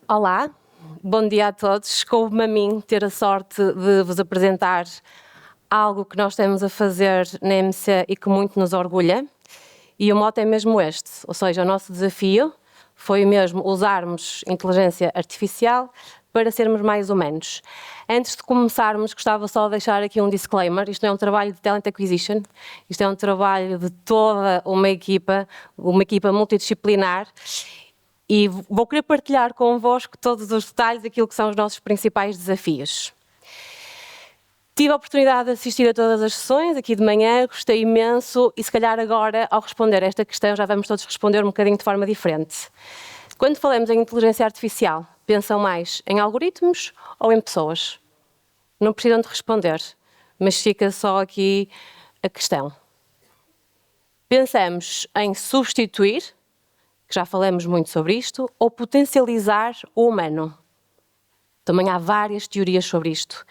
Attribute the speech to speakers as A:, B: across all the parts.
A: Olá, bom dia a todos. Coube-me a mim ter a sorte de vos apresentar algo que nós estamos a fazer na MC e que muito nos orgulha. E o mote é mesmo este, ou seja, o nosso desafio foi mesmo usarmos inteligência artificial para sermos mais humanos. Antes de começarmos, gostava só de deixar aqui um disclaimer. Isto não é um trabalho de talent acquisition, isto é um trabalho de toda uma equipa multidisciplinar. E vou querer partilhar convosco todos os detalhes daquilo que são os nossos principais desafios. Tive a oportunidade de assistir a todas as sessões aqui de manhã, gostei imenso e se calhar agora, ao responder a esta questão, já vamos todos responder um bocadinho de forma diferente. Quando falamos em inteligência artificial, pensam mais em algoritmos ou em pessoas? Não precisam de responder, mas fica só aqui a questão. Pensamos em substituir, que já falamos muito sobre isto, ou potencializar o humano. Também há várias teorias sobre isto.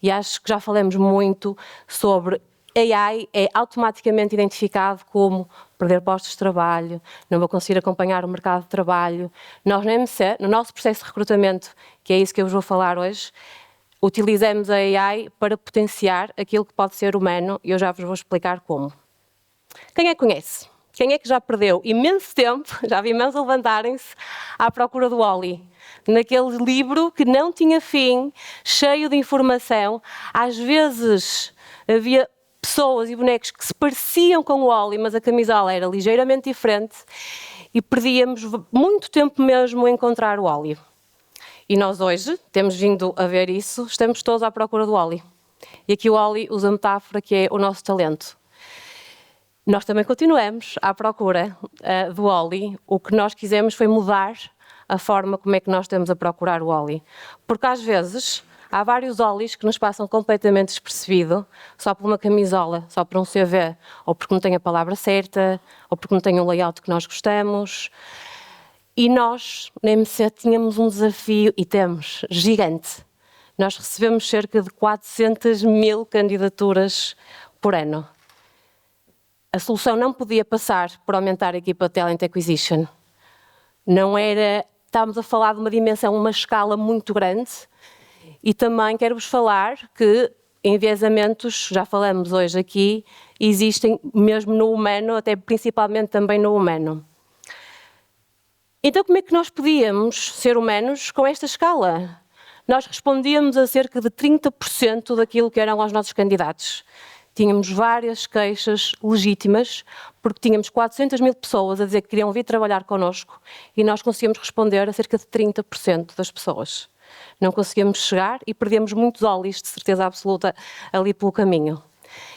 A: E acho que já falamos muito sobre AI é automaticamente identificado como perder postos de trabalho, não vou conseguir acompanhar o mercado de trabalho. Nós na MC, no nosso processo de recrutamento, que é isso que eu vos vou falar hoje, utilizamos a AI para potenciar aquilo que pode ser humano e eu já vos vou explicar como. Quem é que conhece? Quem é que já perdeu imenso tempo, já vi mãos a levantarem-se, à procura do Wall-E? Naquele livro que não tinha fim, cheio de informação. Às vezes havia pessoas e bonecos que se pareciam com o Wall-E, mas a camisola era ligeiramente diferente e perdíamos muito tempo mesmo a encontrar o Wall-E. E nós hoje temos vindo a ver isso, estamos todos à procura do Wall-E. E aqui o Wall-E usa a metáfora que é o nosso talento. Nós também continuamos à procura do Wall-E. O que nós quisemos foi mudar a forma como é que nós estamos a procurar o Wall-E. Porque às vezes há vários Wall-Es que nos passam completamente despercebido, só por uma camisola, só por um CV, ou porque não tem a palavra certa, ou porque não tem um layout que nós gostamos. E nós, na MC, tínhamos um desafio, e temos, gigante. Nós recebemos cerca de 400.000 candidaturas por ano. A solução não podia passar por aumentar a equipa de Talent Acquisition. Não era, estávamos a falar de uma dimensão, uma escala muito grande e também quero-vos falar que enviesamentos, já falamos hoje aqui, existem mesmo no humano, até principalmente também no humano. Então como é que nós podíamos ser humanos com esta escala? Nós respondíamos a cerca de 30% daquilo que eram os nossos candidatos. Tínhamos várias queixas legítimas, porque tínhamos 400.000 pessoas a dizer que queriam vir trabalhar connosco e nós conseguíamos responder a cerca de 30% das pessoas. Não conseguíamos chegar e perdemos muitos Wall-Es, de certeza absoluta, ali pelo caminho.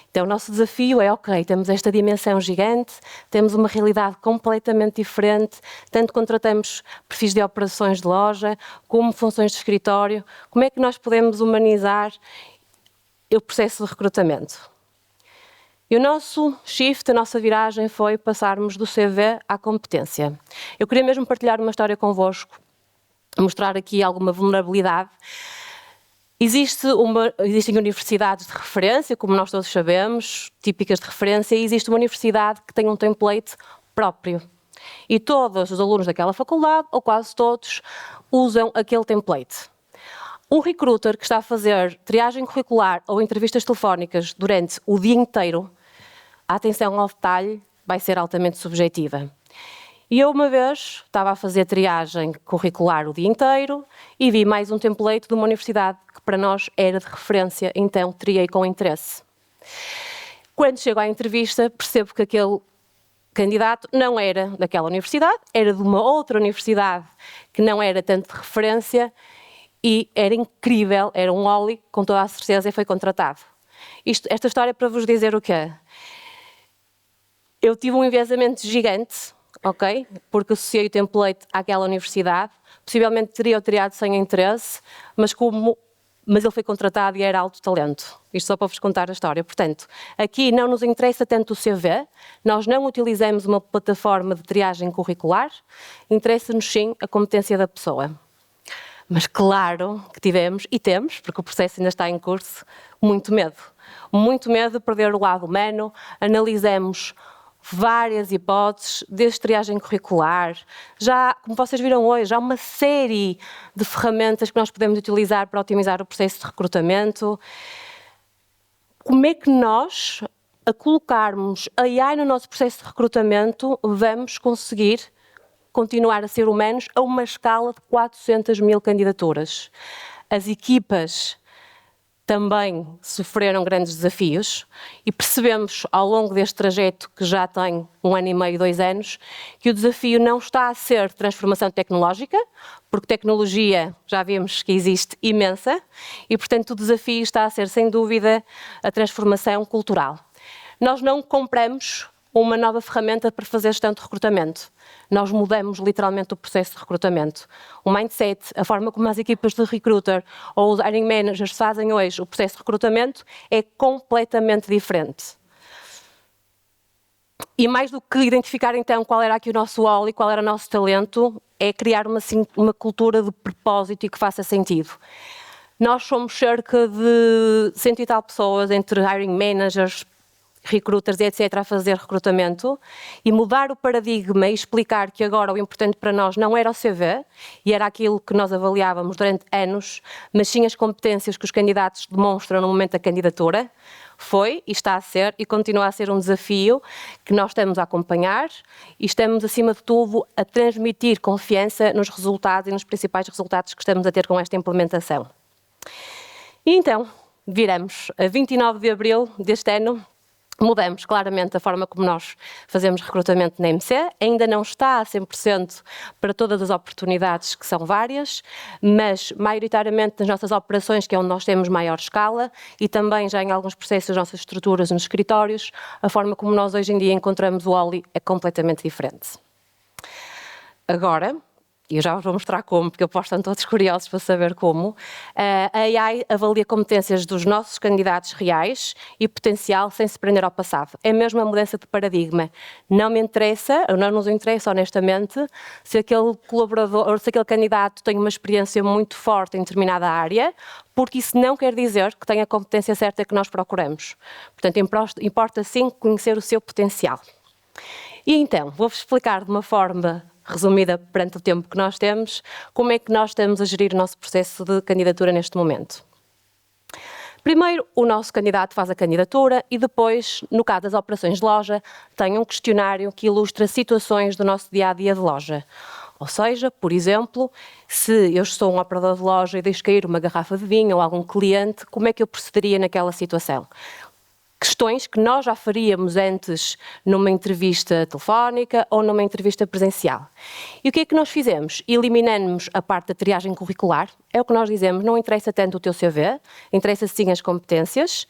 A: Então o nosso desafio é, ok, temos esta dimensão gigante, temos uma realidade completamente diferente, tanto contratamos perfis de operações de loja, como funções de escritório, como é que nós podemos humanizar o processo de recrutamento? E o nosso shift, a nossa viragem foi passarmos do CV à competência. Eu queria mesmo partilhar uma história convosco, mostrar aqui alguma vulnerabilidade. Existem universidades de referência, como nós todos sabemos, típicas de referência, e existe uma universidade que tem um template próprio. E todos os alunos daquela faculdade, ou quase todos, usam aquele template. Um recruiter que está a fazer triagem curricular ou entrevistas telefónicas durante o dia inteiro, a atenção ao detalhe vai ser altamente subjetiva. E eu uma vez estava a fazer triagem curricular o dia inteiro e vi mais um template de uma universidade que para nós era de referência, então triei com interesse. Quando chego à entrevista percebo que aquele candidato não era daquela universidade, era de uma outra universidade que não era tanto de referência e era incrível, era um Wall-E, com toda a certeza, e foi contratado. Esta história é para vos dizer o quê? Eu tive um enviesamento gigante, ok? Porque associei o template àquela universidade, possivelmente teria triado sem interesse, mas ele foi contratado e era alto talento. Isto só para vos contar a história. Portanto, aqui não nos interessa tanto o CV, nós não utilizamos uma plataforma de triagem curricular, interessa-nos sim a competência da pessoa. Mas claro que tivemos, e temos, porque o processo ainda está em curso, muito medo. Muito medo de perder o lado humano. Analisamos várias hipóteses, desde triagem curricular, já, como vocês viram hoje, há uma série de ferramentas que nós podemos utilizar para otimizar o processo de recrutamento. Como é que nós, a colocarmos a AI no nosso processo de recrutamento, vamos conseguir continuar a ser humanos a uma escala de 400 mil candidaturas? As equipas também sofreram grandes desafios e percebemos ao longo deste trajeto, que já tem 1 ano e meio, 2 anos, que o desafio não está a ser transformação tecnológica, porque tecnologia já vimos que existe imensa, e portanto o desafio está a ser, sem dúvida, a transformação cultural. Nós não compramos uma nova ferramenta para fazer gestão de recrutamento. Nós mudamos literalmente o processo de recrutamento. O mindset, a forma como as equipas de recruiter ou os hiring managers fazem hoje o processo de recrutamento é completamente diferente. E mais do que identificar então qual era aqui o nosso óleo e qual era o nosso talento, é criar uma cultura de propósito e que faça sentido. Nós somos cerca de 100 e tal pessoas, entre hiring managers, recruiters, etc., a fazer recrutamento, e mudar o paradigma e explicar que agora o importante para nós não era o CV, e era aquilo que nós avaliávamos durante anos, mas sim as competências que os candidatos demonstram no momento da candidatura, foi e está a ser e continua a ser um desafio que nós estamos a acompanhar e estamos, acima de tudo, a transmitir confiança nos resultados e nos principais resultados que estamos a ter com esta implementação. E então, viramos a 29 de abril deste ano. Mudamos claramente a forma como nós fazemos recrutamento na MC, ainda não está a 100% para todas as oportunidades, que são várias, mas maioritariamente nas nossas operações, que é onde nós temos maior escala, e também já em alguns processos das nossas estruturas nos escritórios, a forma como nós hoje em dia encontramos o OLI é completamente diferente. Agora, e eu já vos vou mostrar como, porque eu aposto que estão todos curiosos para saber como, a AI avalia competências dos nossos candidatos reais e potencial sem se prender ao passado. É mesmo a mudança de paradigma. Não me interessa, ou não nos interessa honestamente, se aquele colaborador, ou se aquele candidato tem uma experiência muito forte em determinada área, porque isso não quer dizer que tenha a competência certa que nós procuramos. Portanto, importa sim conhecer o seu potencial. E então, vou-vos explicar de uma forma resumida perante o tempo que nós temos, como é que nós estamos a gerir o nosso processo de candidatura neste momento. Primeiro, o nosso candidato faz a candidatura e depois, no caso das operações de loja, tem um questionário que ilustra situações do nosso dia-a-dia de loja. Ou seja, por exemplo, se eu sou um operador de loja e deixo cair uma garrafa de vinho ou algum cliente, como é que eu procederia naquela situação? Questões que nós já faríamos antes numa entrevista telefónica ou numa entrevista presencial. E o que é que nós fizemos? Eliminamos a parte da triagem curricular, é o que nós dizemos, não interessa tanto o teu CV, interessa sim as competências.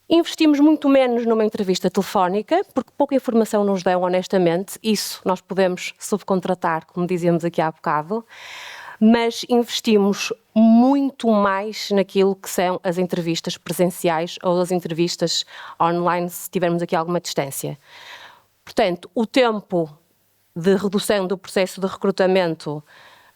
A: Investimos muito menos numa entrevista telefónica, porque pouca informação nos dão, honestamente, isso nós podemos subcontratar, como dizíamos aqui há bocado, mas investimos muito mais naquilo que são as entrevistas presenciais ou as entrevistas online, se tivermos aqui alguma distância. Portanto, o tempo de redução do processo de recrutamento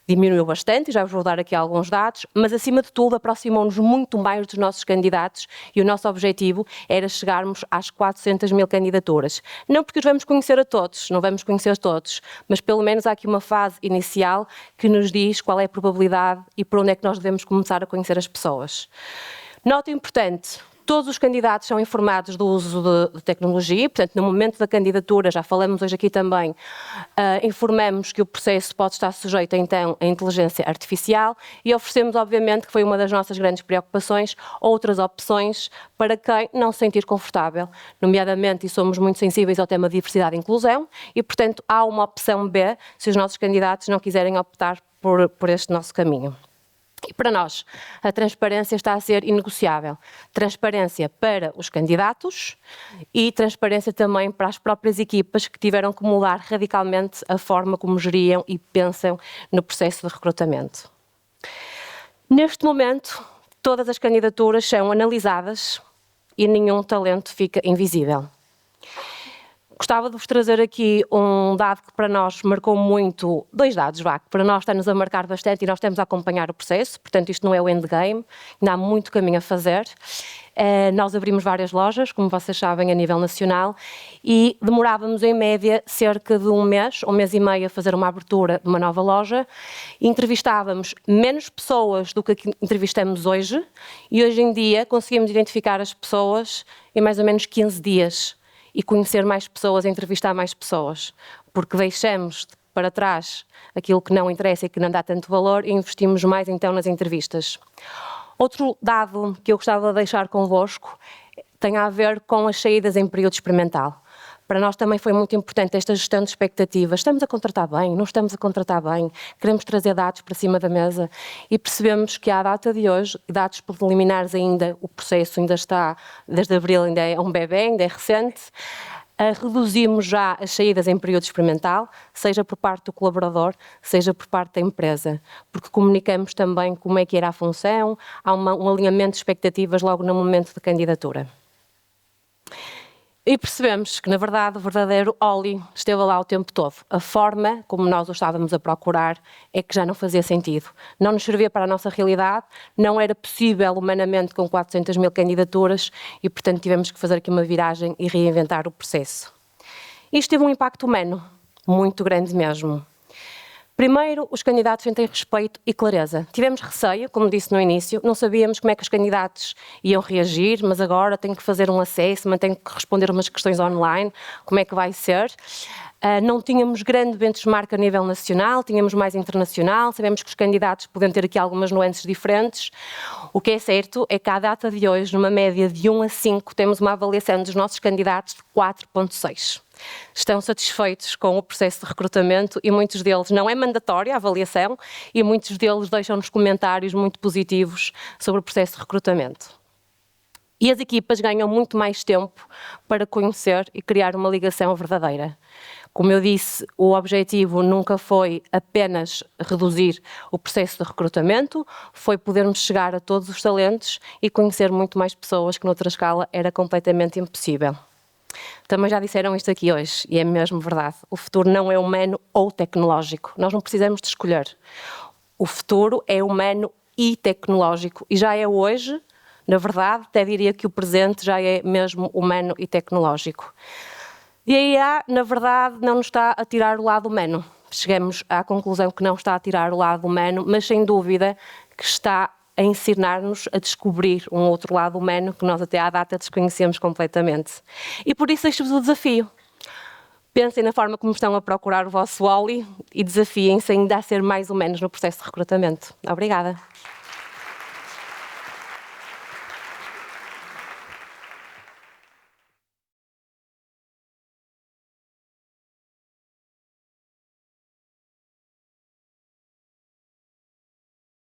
A: diminuiu bastante, já vos vou dar aqui alguns dados, mas acima de tudo aproximou-nos muito mais dos nossos candidatos e o nosso objetivo era chegarmos às 400 mil candidaturas. Não porque os vamos conhecer a todos, não vamos conhecer todos, mas pelo menos há aqui uma fase inicial que nos diz qual é a probabilidade e por onde é que nós devemos começar a conhecer as pessoas. Nota importante. Todos os candidatos são informados do uso de tecnologia, portanto, no momento da candidatura, já falamos hoje aqui também, informamos que o processo pode estar sujeito, então, à inteligência artificial e oferecemos, obviamente, que foi uma das nossas grandes preocupações, outras opções para quem não se sentir confortável, nomeadamente, e somos muito sensíveis ao tema de diversidade e inclusão, e, portanto, há uma opção B, se os nossos candidatos não quiserem optar por este nosso caminho. E para nós, a transparência está a ser inegociável. Transparência para os candidatos e transparência também para as próprias equipas que tiveram que mudar radicalmente a forma como geriam e pensam no processo de recrutamento. Neste momento, todas as candidaturas são analisadas e nenhum talento fica invisível. Gostava de vos trazer aqui um dado que para nós marcou muito, 2 dados, que para nós está-nos a marcar bastante e nós estamos a acompanhar o processo, portanto isto não é o endgame, ainda há muito caminho a fazer. Nós abrimos várias lojas, como vocês sabem, a nível nacional, e demorávamos em média cerca de um mês e meio a fazer uma abertura de uma nova loja. Entrevistávamos menos pessoas do que entrevistamos hoje, e hoje em dia conseguimos identificar as pessoas em mais ou menos 15 dias e conhecer mais pessoas, entrevistar mais pessoas, porque deixamos para trás aquilo que não interessa e que não dá tanto valor e investimos mais então nas entrevistas. Outro dado que eu gostava de deixar convosco tem a ver com as saídas em período experimental. Para nós também foi muito importante esta gestão de expectativas. Estamos a contratar bem? Não estamos a contratar bem? Queremos trazer dados para cima da mesa e percebemos que à data de hoje, dados preliminares ainda, o processo ainda está, desde abril ainda é um bebê, ainda é recente, reduzimos já as saídas em período experimental, seja por parte do colaborador, seja por parte da empresa, porque comunicamos também como é que era a função, há um alinhamento de expectativas logo no momento de candidatura. E percebemos que, na verdade, o verdadeiro Oli esteve lá o tempo todo. A forma como nós o estávamos a procurar é que já não fazia sentido. Não nos servia para a nossa realidade, não era possível humanamente com 400 mil candidaturas e, portanto, tivemos que fazer aqui uma viragem e reinventar o processo. Isto teve um impacto humano muito grande mesmo. Primeiro, os candidatos sentem respeito e clareza. Tivemos receio, como disse no início, não sabíamos como é que os candidatos iam reagir, mas agora tenho que fazer um assessment, tenho que responder umas questões online, como é que vai ser? Não tínhamos grande benchmark a nível nacional, tínhamos mais internacional, sabemos que os candidatos podem ter aqui algumas nuances diferentes. O que é certo é que à data de hoje, numa média de 1 a 5, temos uma avaliação dos nossos candidatos de 4,6. Estão satisfeitos com o processo de recrutamento e muitos deles não é mandatória a avaliação e muitos deles deixam-nos comentários muito positivos sobre o processo de recrutamento. E as equipas ganham muito mais tempo para conhecer e criar uma ligação verdadeira. Como eu disse, o objetivo nunca foi apenas reduzir o processo de recrutamento, foi podermos chegar a todos os talentos e conhecer muito mais pessoas que noutra escala era completamente impossível. Também já disseram isto aqui hoje, e é mesmo verdade. O futuro não é humano ou tecnológico. Nós não precisamos de escolher. O futuro é humano e tecnológico. E já é hoje, na verdade, até diria que o presente já é mesmo humano e tecnológico. E a IA, na verdade, não nos está a tirar o lado humano. Chegamos à conclusão que não está a tirar o lado humano, mas sem dúvida que está a ensinar-nos a descobrir um outro lado humano que nós até à data desconhecemos completamente. E por isso deixo-vos o desafio. Pensem na forma como estão a procurar o vosso Oli e desafiem-se ainda a ser mais humanos no processo de recrutamento. Obrigada.